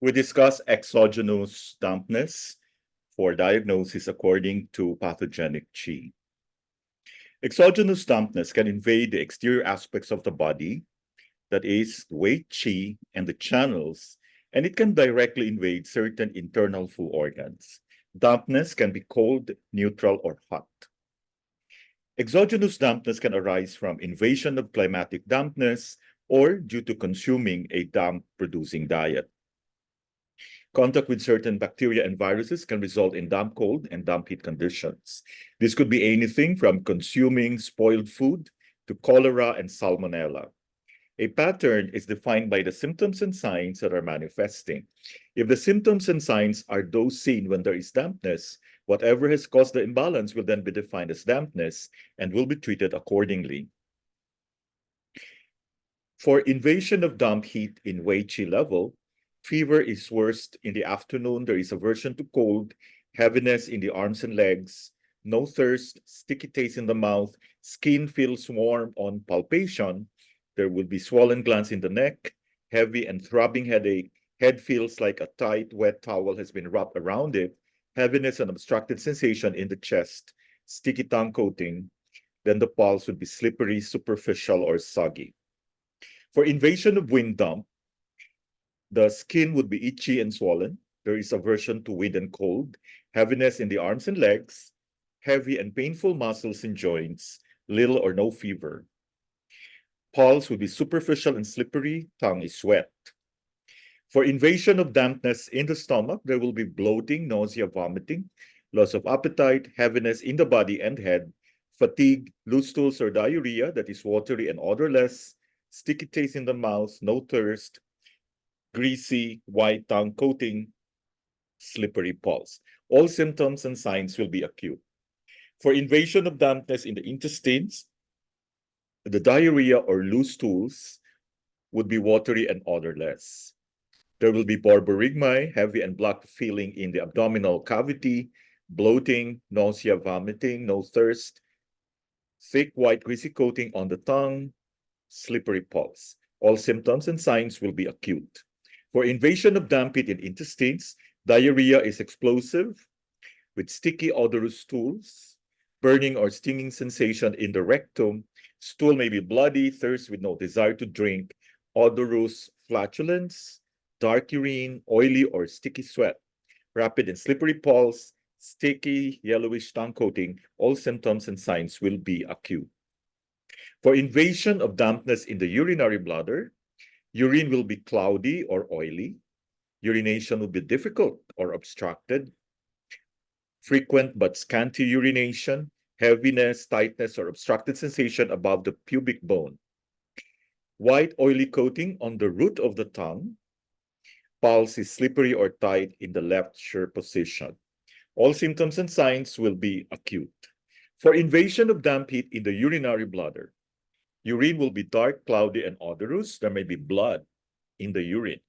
We discuss exogenous dampness for diagnosis according to pathogenic qi. Exogenous dampness can invade the exterior aspects of the body, that is, weight qi and the channels, and it can directly invade certain internal fu organs. Dampness can be cold, neutral, or hot. Exogenous dampness can arise from invasion of climatic dampness or due to consuming a damp-producing diet. Contact with certain bacteria and viruses can result in damp cold and damp heat conditions. This could be anything from consuming spoiled food to cholera and salmonella. A pattern is defined by the symptoms and signs that are manifesting. If the symptoms and signs are those seen when there is dampness, whatever has caused the imbalance will then be defined as dampness and will be treated accordingly. For invasion of damp heat in Wei Qi level, fever is worst in the afternoon. There is aversion to cold, heaviness in the arms and legs, no thirst, sticky taste in the mouth, skin feels warm on palpation. There will be swollen glands in the neck, heavy and throbbing headache, head feels like a tight, wet towel has been wrapped around it, heaviness and obstructed sensation in the chest, sticky tongue coating. Then the pulse would be slippery, superficial, or soggy. For invasion of wind damp, the skin would be itchy and swollen. There is aversion to wind and cold, heaviness in the arms and legs, heavy and painful muscles and joints, little or no fever. Pulse would be superficial and slippery, tongue is wet. For invasion of dampness in the stomach, there will be bloating, nausea, vomiting, loss of appetite, heaviness in the body and head, fatigue, loose stools or diarrhea that is watery and odorless, sticky taste in the mouth, no thirst, greasy, white tongue coating, slippery pulse. All symptoms and signs will be acute. For invasion of dampness in the intestines, the diarrhea or loose stools would be watery and odorless. There will be borborygmi, heavy and black feeling in the abdominal cavity, bloating, nausea, vomiting, no thirst, thick white greasy coating on the tongue, slippery pulse. All symptoms and signs will be acute. For invasion of damp heat in intestines, diarrhea is explosive with sticky odorous stools, burning or stinging sensation in the rectum. Stool may be bloody, thirst with no desire to drink, odorous flatulence, dark urine, oily or sticky sweat, rapid and slippery pulse, sticky yellowish tongue coating. All symptoms and signs will be acute. For invasion of dampness in the urinary bladder, urine will be cloudy or oily. Urination will be difficult or obstructed. Frequent but scanty urination, heaviness, tightness, or obstructed sensation above the pubic bone. White oily coating on the root of the tongue. Pulse is slippery or tight in the left shear position. All symptoms and signs will be acute. For invasion of damp heat in the urinary bladder, urine will be dark, cloudy, and odorous. There may be blood in the urine.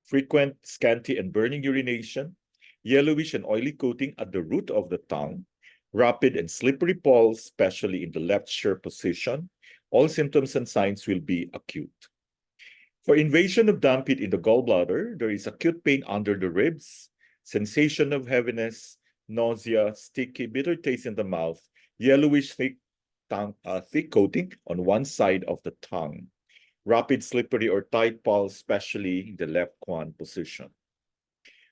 Frequent, scanty, and burning urination, yellowish and oily coating at the root of the tongue, rapid and slippery pulse, especially in the left shear position. All symptoms and signs will be acute. For invasion of damp heat in the gallbladder, there is acute pain under the ribs, sensation of heaviness, nausea, sticky, bitter taste in the mouth, yellowish thick coating on one side of the tongue, rapid, slippery, or tight pulse, especially in the left quan position.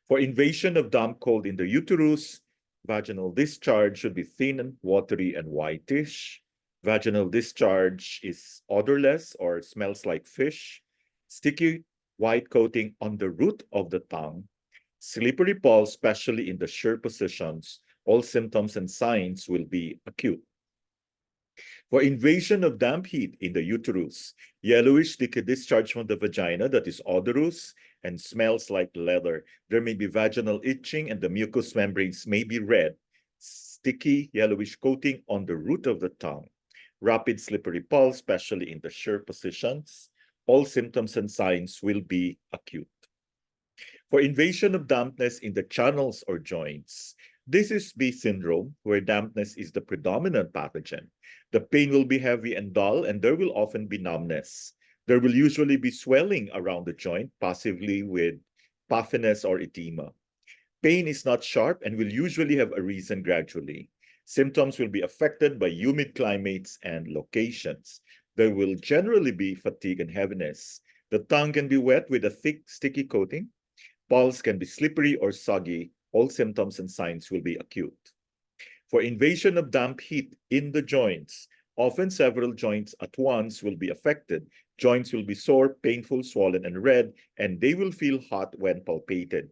For invasion of damp cold in the uterus, vaginal discharge should be thin and watery and whitish. Vaginal discharge is odorless or smells like fish. Sticky white coating on the root of the tongue. Slippery pulse, especially in the shear positions. All symptoms and signs will be acute. For invasion of damp heat in the uterus, yellowish sticky discharge from the vagina that is odorous and smells like leather. There may be vaginal itching and the mucous membranes may be red. Sticky yellowish coating on the root of the tongue. Rapid slippery pulse, especially in the shear positions. All symptoms and signs will be acute. For invasion of dampness in the channels or joints, this is B syndrome, where dampness is the predominant pathogen. The pain will be heavy and dull, and there will often be numbness. There will usually be swelling around the joint, possibly with puffiness, or edema. Pain is not sharp and will usually have arisen gradually. Symptoms will be affected by humid climates and locations. There will generally be fatigue and heaviness. The tongue can be wet with a thick, sticky coating. Pulse can be slippery or soggy. All symptoms and signs will be acute. For invasion of damp heat in the joints, often several joints at once will be affected. Joints will be sore, painful, swollen, and red, and they will feel hot when palpated.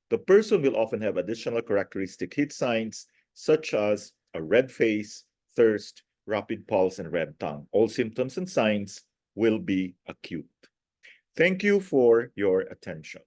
The person will often have additional characteristic heat signs, such as a red face, thirst, rapid pulse, and red tongue. All symptoms and signs will be acute. Thank you for your attention.